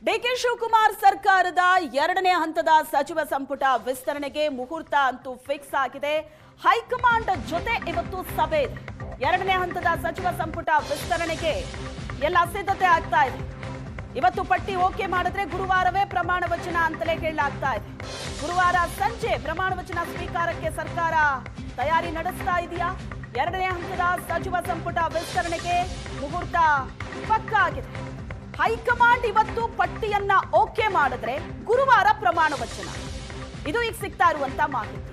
DK Shivakumar ಸರ್ಕಾರದ ಎರಡನೇ ಹಂತದ ಸಚಿವ ಸಂಪುಟ ವಿಸ್ತರಣೆಗೆ ಮುಹೂರ್ತ ಅಂತೂ ಫಿಕ್ಸ್ ಆಗಿದೆ. ಹೈಕಮಾಂಡ್ ಜೊತೆ ಇವತ್ತು ಸಭೆ ಇದೆ. ಎರಡನೇ ಹಂತದ ಸಚಿವ ಸಂಪುಟ ವಿಸ್ತರಣೆಗೆ ಎಲ್ಲ ಸಿದ್ಧತೆ ಆಗ್ತಾ ಇದೆ. ಇವತ್ತು ಪಟ್ಟಿ ಓಕೆ ಮಾಡಿದ್ರೆ ಗುರುವಾರವೇ ಪ್ರಮಾಣ ವಚನ ಅಂತಲೇ ಹೇಳಲಾಗ್ತಾ ಇದೆ. ಗುರುವಾರ ಸಂಜೆ ಪ್ರಮಾಣ ವಚನ ಸ್ವೀಕಾರಕ್ಕೆ ಸರ್ಕಾರ ತಯಾರಿ ನಡೆಸ್ತಾ ಇದೆಯಾ? ಎರಡನೇ ಹಂತದ ಸಚಿವ ಸಂಪುಟ ವಿಸ್ತರಣೆಗೆ ಮುಹೂರ್ತ ಪಕ್ಕಾ ಆಗಿದೆ. ಹೈಕಮಾಂಡ್ ಇವತ್ತು ಪಟ್ಟಿಯನ್ನ ಓಕೆ ಮಾಡಿದ್ರೆ ಗುರುವಾರ ಪ್ರಮಾಣ ವಚನ. ಇದು ಈಗ ಸಿಗ್ತಾ ಇರುವಂತ ಮಾಹಿತಿ.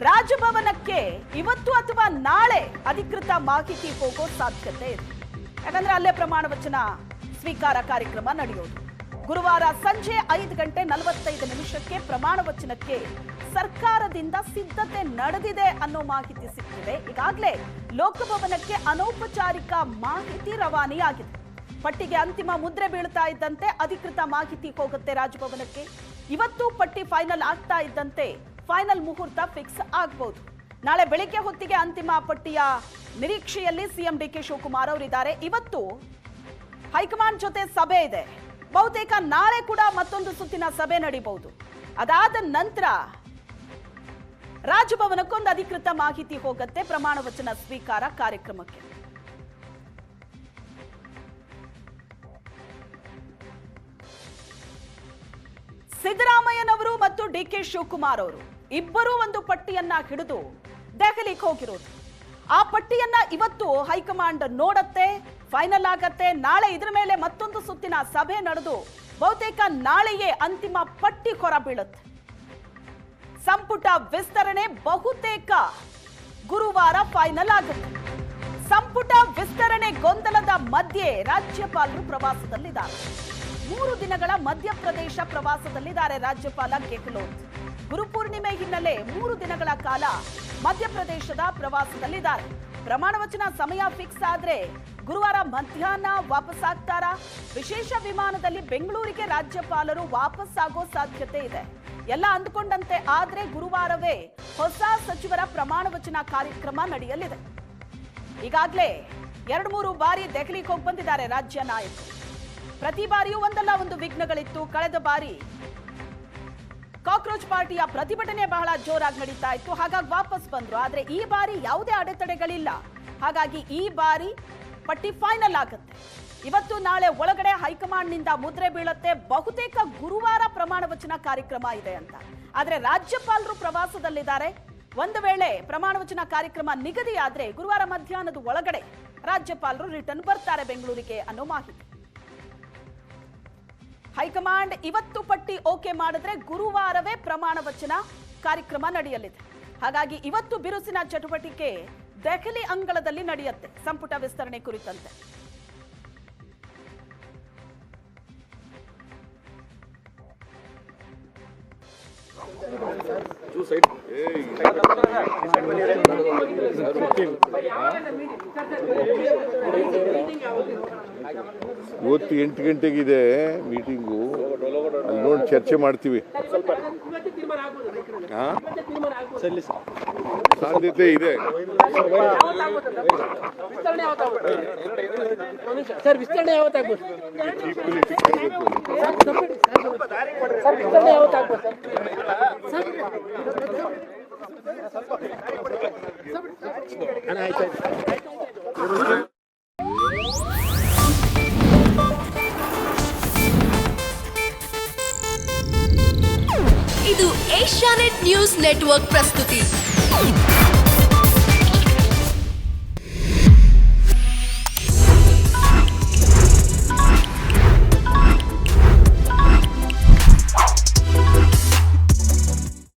ರಾಜಭವನಕ್ಕೆ ಇವತ್ತು ಅಥವಾ ನಾಳೆ ಅಧಿಕೃತ ಮಾಹಿತಿ ಹೋಗೋ ಸಾಧ್ಯತೆ ಇದೆ. ಯಾಕಂದ್ರೆ ಅಲ್ಲೇ ಪ್ರಮಾಣ ವಚನ ಸ್ವೀಕಾರ ಕಾರ್ಯಕ್ರಮ ನಡೆಯೋದು. ಗುರುವಾರ ಸಂಜೆ 5:45 ಪ್ರಮಾಣ ವಚನಕ್ಕೆ ಸರ್ಕಾರದಿಂದ ಸಿದ್ಧತೆ ನಡೆದಿದೆ ಅನ್ನೋ ಮಾಹಿತಿ ಸಿಕ್ಕಿದೆ. ಈಗಾಗಲೇ ಲೋಕಭವನಕ್ಕೆ ಅನೌಪಚಾರಿಕ ಮಾಹಿತಿ ರವಾನೆಯಾಗಿದೆ. ಪಟ್ಟಿಗೆ ಅಂತಿಮ ಮುದ್ರೆ ಬೀಳ್ತಾ ಇದ್ದಂತೆ ಅಧಿಕೃತ ಮಾಹಿತಿ ಹೋಗುತ್ತೆ ರಾಜಭವನಕ್ಕೆ. ಇವತ್ತು ಪಟ್ಟಿ ಫೈನಲ್ ಆಗ್ತಾ ಇದ್ದಂತೆ ಫೈನಲ್ ಮುಹೂರ್ತ ಫಿಕ್ಸ್ ಆಗಬಹುದು. ನಾಳೆ ಬೆಳಿಗ್ಗೆ ಹೊತ್ತಿಗೆ ಅಂತಿಮ ಪಟ್ಟಿಯ ನಿರೀಕ್ಷೆಯಲ್ಲಿ ಸಿಎಂ ಡಿಕೆ ಶಿವಕುಮಾರ್ ಅವರಿದ್ದಾರೆ. ಇವತ್ತು ಹೈಕಮಾಂಡ್ ಜೊತೆ ಸಭೆ ಇದೆ. ಬಹುತೇಕ ನಾಳೆ ಕೂಡ ಮತ್ತೊಂದು ಸುತ್ತಿನ ಸಭೆ ನಡೀಬಹುದು. ಅದಾದ ನಂತರ ರಾಜಭವನಕ್ಕೊಂದು ಅಧಿಕೃತ ಮಾಹಿತಿ ಹೋಗುತ್ತೆ ಪ್ರಮಾಣ ವಚನ ಸ್ವೀಕಾರ ಕಾರ್ಯಕ್ರಮಕ್ಕೆ. ಸಿದ್ದರಾಮಯ್ಯನವರು ಮತ್ತು ಡಿಕೆ ಶಿವಕುಮಾರ್ ಅವರು ಇಬ್ಬರೂ ಒಂದು ಪಟ್ಟಿಯನ್ನ ಹಿಡಿದು ದೆಹಲಿಗೆ ಹೋಗಿರೋದು. ಆ ಪಟ್ಟಿಯನ್ನ ಇವತ್ತು ಹೈಕಮಾಂಡ್ ನೋಡತ್ತೆ, ಫೈನಲ್ ಆಗತ್ತೆ. ನಾಳೆ ಇದರ ಮೇಲೆ ಮತ್ತೊಂದು ಸುತ್ತಿನ ಸಭೆ ನಡೆದು ಬಹುತೇಕ ನಾಳೆಯೇ ಅಂತಿಮ ಪಟ್ಟಿ ಹೊರ ಬೀಳುತ್ತೆ. ಸಂಪುಟ ವಿಸ್ತರಣೆ ಬಹುತೇಕ ಗುರುವಾರ ಫೈನಲ್ ಆಗುತ್ತೆ. ಸಂಪುಟ ವಿಸ್ತರಣೆ ಗೊಂದಲದ ಮಧ್ಯೆ ರಾಜ್ಯಪಾಲರು ಪ್ರವಾಸದಲ್ಲಿದ್ದಾರೆ. 3 ದಿನಗಳ ಮಧ್ಯಪ್ರದೇಶ ಪ್ರವಾಸದಲ್ಲಿದ್ದಾರೆ ರಾಜ್ಯಪಾಲ ಗೆಹ್ಲೋಟ್. ಗುರುಪೂರ್ಣಿಮೆ ಹಿನ್ನೆಲೆ 3 ದಿನಗಳ ಕಾಲ ಮಧ್ಯಪ್ರದೇಶದ ಪ್ರವಾಸದಲ್ಲಿದ್ದಾರೆ. ಪ್ರಮಾಣ ವಚನ ಸಮಯ ಫಿಕ್ಸ್ ಆದ್ರೆ ಗುರುವಾರ ಮಧ್ಯಾಹ್ನ ವಾಪಸ್ ಆಗ್ತಾರಾ? ವಿಶೇಷ ವಿಮಾನದಲ್ಲಿ ಬೆಂಗಳೂರಿಗೆ ರಾಜ್ಯಪಾಲರು ವಾಪಸ್ ಆಗೋ ಸಾಧ್ಯತೆ ಇದೆ. ಎಲ್ಲ ಅಂದುಕೊಂಡಂತೆ ಆದ್ರೆ ಗುರುವಾರವೇ ಹೊಸ ಸಚಿವರ ಪ್ರಮಾಣ ವಚನ ಕಾರ್ಯಕ್ರಮ ನಡೆಯಲಿದೆ. ಈಗಾಗಲೇ 2-3 ಬಾರಿ ದೆಹಲಿಗೆ ಹೋಗಿ ಬಂದಿದ್ದಾರೆ ರಾಜ್ಯ ನಾಯಕರು. ಪ್ರತಿ ಬಾರಿಯೂ ಒಂದಲ್ಲ ಒಂದು ವಿಘ್ನಗಳಿತ್ತು. ಕಳೆದ ಬಾರಿ ಕಾಕ್ರೋಚ್ ಪಾರ್ಟಿಯ ಪ್ರತಿಭಟನೆ ಬಹಳ ಜೋರಾಗಿ ನಡೀತಾ ಇತ್ತು, ಹಾಗಾಗಿ ವಾಪಸ್ ಬಂದ್ರು. ಆದ್ರೆ ಈ ಬಾರಿ ಯಾವುದೇ ಅಡೆತಡೆಗಳಿಲ್ಲ. ಹಾಗಾಗಿ ಈ ಬಾರಿ ಪಟ್ಟಿ ಫೈನಲ್ ಆಗುತ್ತೆ. ಇವತ್ತು ನಾಳೆ ಒಳಗಡೆ ಹೈಕಮಾಂಡ್ ನಿಂದ ಮುದ್ರೆ ಬೀಳುತ್ತೆ. ಬಹುತೇಕ ಗುರುವಾರ ಪ್ರಮಾಣ ವಚನ ಕಾರ್ಯಕ್ರಮ ಇದೆ ಅಂತ. ಆದ್ರೆ ರಾಜ್ಯಪಾಲರು ಪ್ರವಾಸದಲ್ಲಿದ್ದಾರೆ. ಒಂದು ವೇಳೆ ಪ್ರಮಾಣ ವಚನ ಕಾರ್ಯಕ್ರಮ ನಿಗದಿಯಾದ್ರೆ ಗುರುವಾರ ಮಧ್ಯಾಹ್ನದ ಒಳಗಡೆ ರಾಜ್ಯಪಾಲರು ರಿಟರ್ನ್ ಬರ್ತಾರೆ ಬೆಂಗಳೂರಿಗೆ ಅನ್ನೋ ಮಾಹಿತಿ. ಹೈಕಮಾಂಡ್ ಇವತ್ತು ಪಟ್ಟಿ ಓಕೆ ಮಾಡಿದ್ರೆ ಗುರುವಾರವೇ ಪ್ರಮಾಣ ವಚನ ಕಾರ್ಯಕ್ರಮ ನಡೆಯಲಿದೆ. ಹಾಗಾಗಿ ಇವತ್ತು ಬಿರುಸಿನ ಚಟುವಟಿಕೆ ದೆಹಲಿ ಅಂಗಳದಲ್ಲಿ ನಡೆಯುತ್ತೆ ಸಂಪುಟ ವಿಸ್ತರಣೆ ಕುರಿತಂತೆ. ಇವತ್ತು 8 ಗಂಟೆಗಿದೆ ಮೀಟಿಂಗು. ಅಲ್ಲಿ ನೋಡಿ ಚರ್ಚೆ ಮಾಡ್ತೀವಿ. ಸಾಧ್ಯತೆ ಇದೆ. ಸರ್ ವಿಸ್ತರಣೆ ಯಾವತ್ತಾಗ್ಬೋದು? ಇದು ಏಷ್ಯಾನೆಟ್ ನ್ಯೂಸ್ ನೆಟ್ವರ್ಕ್ ಪ್ರಸ್ತುತಿ.